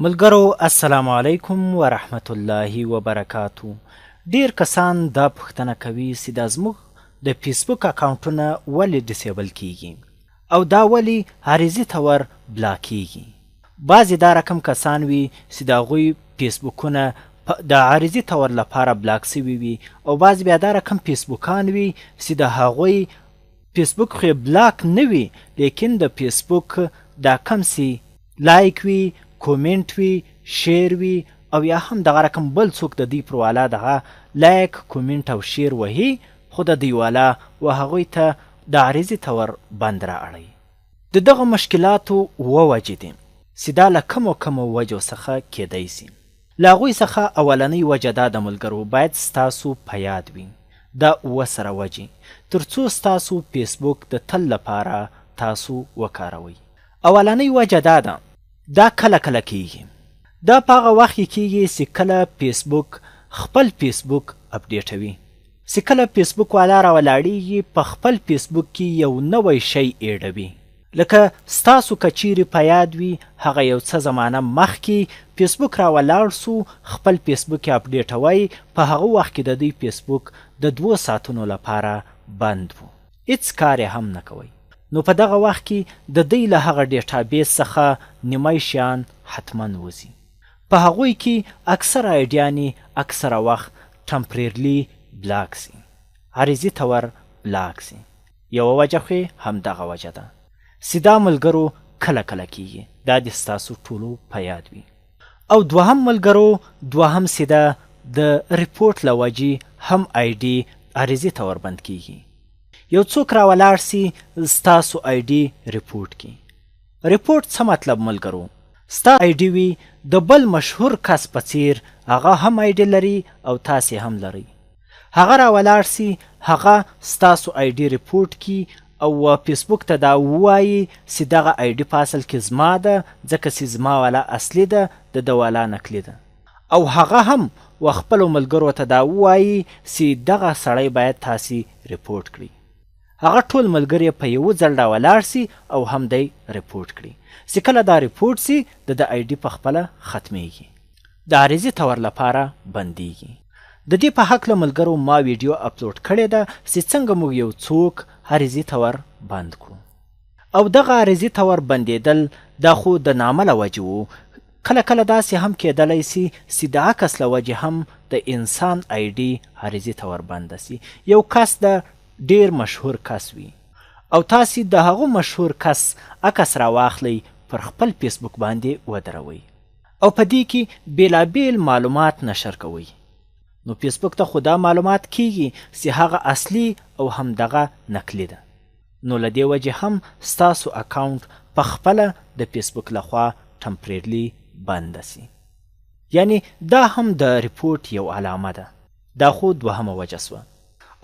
ملګرو السلام علیکم ورحمت الله وبرکاتو. ډیر کسان دا پوښتنه کوي چې دا زموږ د فیسبوک اکاونټونه ولې ډیسیبل کیږي او دا ولې عارضي تور بلاک کیږي. بعضې دا رقم کسان وي چې د هغوی فیسبوکونه د عارضي تور لپاره بلاک سوي وي او بعضې بیا دا رقم فیسبوکان وي چې د هغوی فیسبوک خو بلاک نه وي لیکن د فیسبوک دا کم چې لایک وي، کومنټ وي، شیر وي او یا هم دغه رقم بل څوک د دوی پر والا دغه لایک کومنټ او شیر وهي خو د دوی والا و هغوی ته د عارضي تور بند را اړوي. د دغه مشکلاتو وجې دي چې دا له کمو وجو څخه کیدی سي. له هغوی څخه اولنۍ وجه دا د ملګرو باید ستاسو په یاد وي دا 7 وجې تر څو ستاسو فیسبوک د تل لپاره تاسو وکاروئ. اولنۍ وجه دا کله کیږي. دا په هغه وخت کې کیږي چې کله فیسبوک خپل فیسبوک اپډیټوي، چې کله فیسبوک والا راولاړیږي په خپل فیسبوک کې یو نوی شی ایډوي. لکه ستاسو که چیرې په یاد وي هغه یو څه زمانه مخکې فیسبوک راولاړ سو خپل فیسبوک یې اپډیټوی، په هغه وخت کې د دوی فیسبوک د 2 ساعتونو لپاره بند و، هیڅ کار یې هم نه کوئ. نو په دغه وخت کې د دوی له هغه ډیټابیس څخه نیمای شیان حتما وځي. په هغوی کې اکثره ایډیانې اکثره وخت ټمپریرلی بلاک سي، عارضي تور بلاک سي. یوه وجه خو همدغه وجه ده چې دا ملګرو کله کیږي، دا د ستاسو ټولو په یاد وي. او دوهم ملګرو دوهم چې ده د ریپورټ له وجې هم آی ډي عارضي تور بند کیږي. یو څوک راولاړ سي ستاسو آی ډي ریپورټ کی. ریپورټ څه مطلب ملګرو؟ ستا آی ډي وي د بل مشهور کس په څیر هغه هم آی ډي لري او تاسې هم لري. هغه راولاړ سي هغه ستاسو آی ډي ریپورټ کی او فیسبوک ته دا ووایي چې دغه آی ډي په اصل کې زما ده ځکه چې زما والا اصلي ده د ده والا نقلي ده. او هغه هم و خپلو ملګرو ته دا ووایي چې دغه سړی باید تاسې ریپورټ کړي. هغه ټول ملګري په یو ځل راولاړ سي او هم دی ریپورټ کړي. چې کله دا ریپورټ سي د آی ډي په خپله ختمیږي، د عارضي تور لپاره بندیږي. د دې په هکله ملګرو ما ویډیو اپلوډ کړې ده چې څنګه موږ یو څوک عارضي تور بند کړو. او دغه عارضي تور بندېدل دا خو د نامه له وجې و. کله داسې هم کیدلی سي چې د عکس له وجې هم د انسان آی ډي عارضي تور بنده سي. یو کس د ډیر مشهور کس وي او تاسې د هغه مشهور کس عکس راواخلی پر خپل فیسبوک باندې ودروئ او په دې کې بیلابیل معلومات نشر کوئ. نو فیسبوک ته خو دا معلومات کیږي چې هغه اصلي او همدغه نقلي ده. نو له دې وجې هم ستاسو اکاونټ په خپله د فیسبوک لخوا ټمپریرلی بنده سي. یعنی دا هم د ریپورټ یو علامه ده. دا خو دوهمه وجه سوه.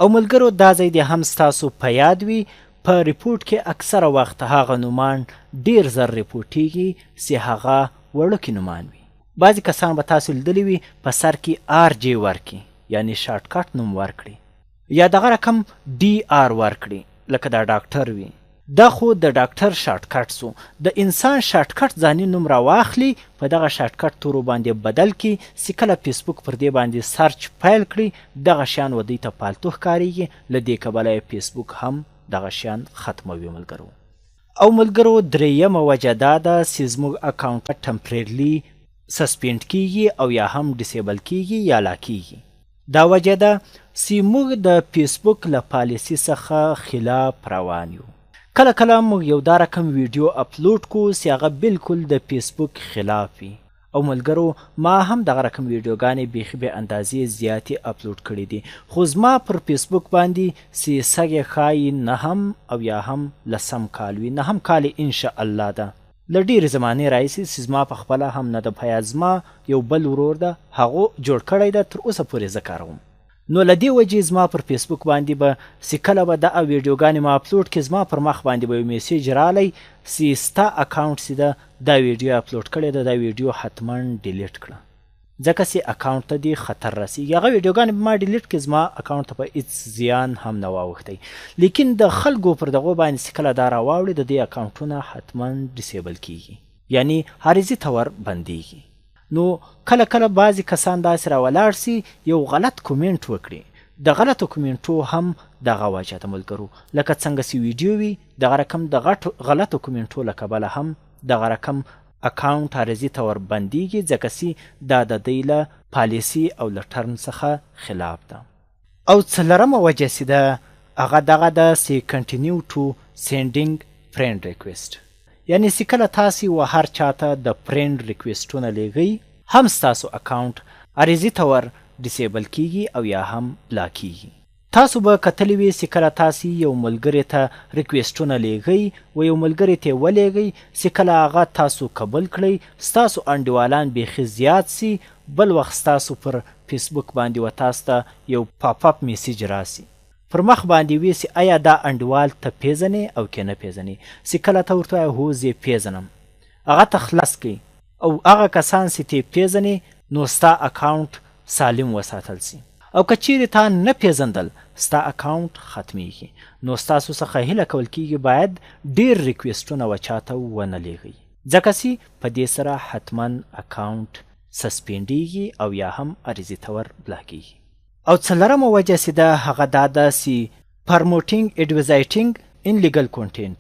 او ملګرو دا ځای دې هم ستاسو په یاد وي په ریپورټ کې اکثره وخت هغه نومان ډیر زر ریپورټیږي چې هغه وړوکي نومان وي. بعضې کسان به تاسو لیدلی وي په سر کې آر جی ورکړي یعنی شارټ کټ نوم ورکړي یا دغه رقم ډي آر ورکړي لکه دا ډاکټر وي. دا خو د ډاکټر شارټ کټ سو. د انسان شارټ کټ ځاني نوم راواخلي په دغه شارټ کټ تورو باندې بدل کی چې کله فیسبوک پر دې باندې سرچ پیل کړي دغه شیان ودی ته پالتو ښکاریږي. له دې کبله فیسبوک هم دغه شیان ختموي ملګرو. او ملګرو درېیمه وجه دا ده چې زموږ اکاونټ ټمپریرلی سسپینډ کیږي او یا هم ډیسیبل کیږي یا لاکیږي. دا وجه ده چې موږ د فیسبوک له پالیسي څخه خلاف روان یو. کله موږ یو دا رقم ویډیو اپلوډ کو چې هغه بالکل د فیسبوک خلاف وي. او ملګرو ما هم دغه رقم ویډیوګانې بیخي بې اندازې زیاتې اپلوډ کړي دي خو زما پر فیسبوک باندې چې سږی ښایي 9 او یا هم 10 کال وي. 9 کال انشاءالله ده له ډېرې زمانې راهیسې چې زما په خپله هم نه ده په یاد. زما یو بل ورور ده هغو جوړ کړی ده تر اوسه پورې زه کاروم. نو له دې وجې زما پر فیسبوک باندې به چې کله به دغه ویډیوګانې ما اپلوډ کړي زما پر مخ باندې به یو میسیج رالی چې ستا اکاونټ چې ده دا ویډیو اپلوډ کړی ده دا ویډیو حتما ډیلیټ کړه ځکه چې اکاونټ ته دې خطر رسیږي. هغه ویډیوګانې به ما ډیلیټ کړي زما اکاونټ ته به هېڅ زیان هم نه واوښتی. لیکن د خلکو پر دغو باندې چې کله دا راواوړي د دې اکاونټونه حتما ډیسیبل کیږي یعنی عارضي تور بندیږي. نو کله کله بعضې کسان داسې راولاړ سي یو غلط کومنټ وکړي. د غلطو کومنټو هم دغه واجهته ملګرو لکه څنګه چې ویډیو وي دغه رقم د غلطو کومنټو له کبله هم دغه رقم اکاونټ عارضي تور بندیږي ځکه چې دا د دوی له پالیسي او له ټرم څخه خلاف ده. او څلرمه وجه چې ده هغه دغه ده چې کنټینیو ټو سینډینګ فرینډ ریکویسټ، یعنی چې کله تاسې و هر چاته د فرینډ ریکویسټونه لیږئ هم ستاسو اکاونټ عارضي تور ډیسیبل کیږي او یا هم بلاک کیږي. تاسو به کتلی وي چې کله تاسې یو ملګري ته ریکویسټونه لیږئ و یو ملګري ته یې ولیږئ چې کله هغه تاسو قبول کړئ ستاسو انډیوالان بیخي زیات سي، بل وخت ستاسو پر فیسبوک باندې و تاسو ته یو پاپ اپ میسیج راسي پر مخ باندې وي چې آیا دا انډیوال ته پیژنې او که نه پیژنې. چې کله ته ورته وایې هو زه پیژنم هغه ته خلاص کړئ او هغه کسان چې ته پیژنې نو ستا اکاونټ سالم وساتل سي. او که چیرې تا نه پیژندل ستا اکاونټ ختمیږي. نو ستاسو څخه هیله کول کیږي باید ډیر ریکویسټونه و چاته ونه لیږئ ځکه چې په دې سره حتما اکاونټ سسپینډیږي او یا هم عارضي تور بلاکیږي. او څلرمه وجه چې ده هغه دا ده چې پرموټینګ ایډورټایزینګ ان لیګل کونټینټ.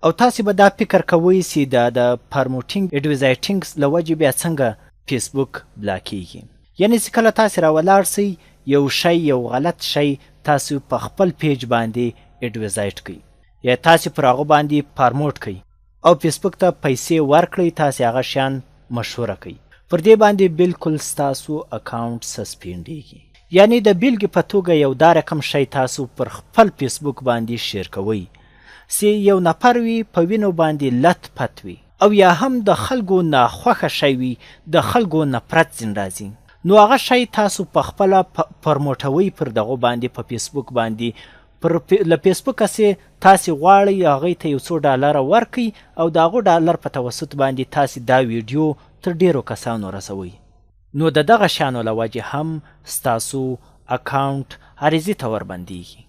او تاسې به دا فکر کوئ چې د پرموټینګ ایډورټایزینګ له وجې بیا څنګه فیسبوک بلاکیږي. یعنی چې کله تاسې راولاړ سئ یو شی یو غلط شی تاسو په خپل پیج باندې ایډورټایز کړئ یا تاسو پر هغه باندې پرموټ کړئ او فیسبوک ته پیسې ورکړئ تاسو هغه شیان مشهوره کړئ پر دې باندې بالکل ستاسو اکاونټ سسپینډیږي. یعنی د بیلګې په توګه یو دا رقم شی تاسو پر خپل فیسبوک باندې شیر کوئ چې یو نفر وي په وینو باندې لت پت وي او یا هم د خلکو ناخوښه شی وي د خلکو نفرت ځین راځي نو هغه شی تاسو په خپله پرموټوئ پر دغه باندې په فیسبوک باندې له فیسبوکه چې تاسې غواړئ هغوی ته یو څو ډالره ورکئ او د هغو ډالر په توسط باندې تاسې دا ویډیو تر ډیرو کسانو رسوئ. نو د دغه شیانو له وجې هم ستاسو اکاونټ عارضي تور بندیږي.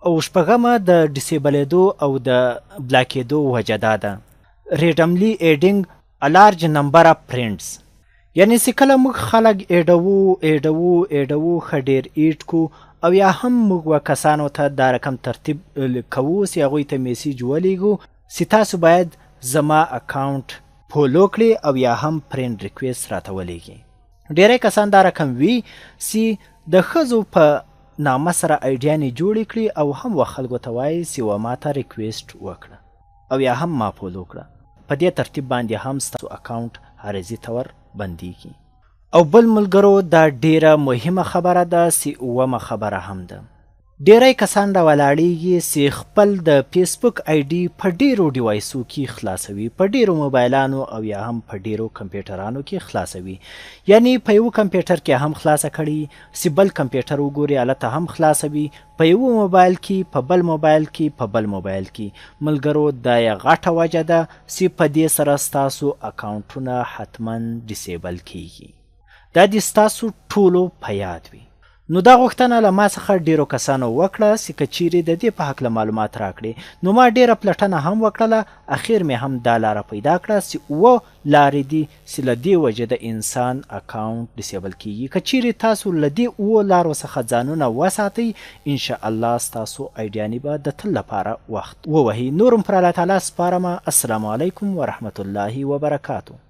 او شپږمه د ډیسیبلېدو او د بلاکېدو وجه دا ده ریډملی ایډینګ ا لارج نمبر اف فرینډز. یعنی چې کله موږ خلک ایډوو ښه ډېر ایډ کو او یا هم موږ و کسانو ته دا رقم ترتیب کوو چې هغوی ته میسیج ولیږو چې تاسو باید زما اکاونټ فولو کړئ او یا هم فرینډ ریکویسټ راته ولیږئ. ډیری کسان دا رقم وي چې د ښځو په نامه سره ایډیانې جوړې کړي او هم و خلکو ته وایي چې و ما ته ریکویسټ وکړه او یا هم ما فولو کړه. په دې ترتیب باندې هم ستاسو اکاونټ عارضي تور بندیږي. او بل ملګرو دا ډیره مهمه خبره ده چې اومه خبره هم ده. ډیری کسان راولاړیږي چې خپل د فیسبوک آی ډي په ډیرو ډیوایسو کې خلاصوي، په ډیرو موبایلانو او یا هم په ډیرو کمپیوټرانو کې خلاصوي. یعنی په یو کمپیوټر کې هم خلاصه کړي چې بل کمپیوټر وګوري هلته هم خلاصوي، په یو موبایل کې په بل موبایل کې په بل موبایل کې. ملګرو دا یې غټه وجه ده چې په دې سره ستاسو اکاونټونه حتما ډیسیبل کیږي. دا د ستاسو ټولو په یاد وي. نو دا غوښتنه له ما څخه ډیرو کسانو وکړه چې که چیرې د دې په هکله معلومات راکړي. نو ما ډیره پلټنه هم وکړله، اخیر مې هم دا لاره پیدا کړه چې اووه لارې دي چې له دې وجې د انسان اکاونټ ډیسیبل کیږي. که چیرې تاسو له دې اووه لارو څخه ځانونه وساتئ انشاءالله ستاسو ایډیانې به د تل لپاره وخت ووهي. نور هم پر الله تعالی سپارمه. السلام علیکم ورحمة الله وبرکاته.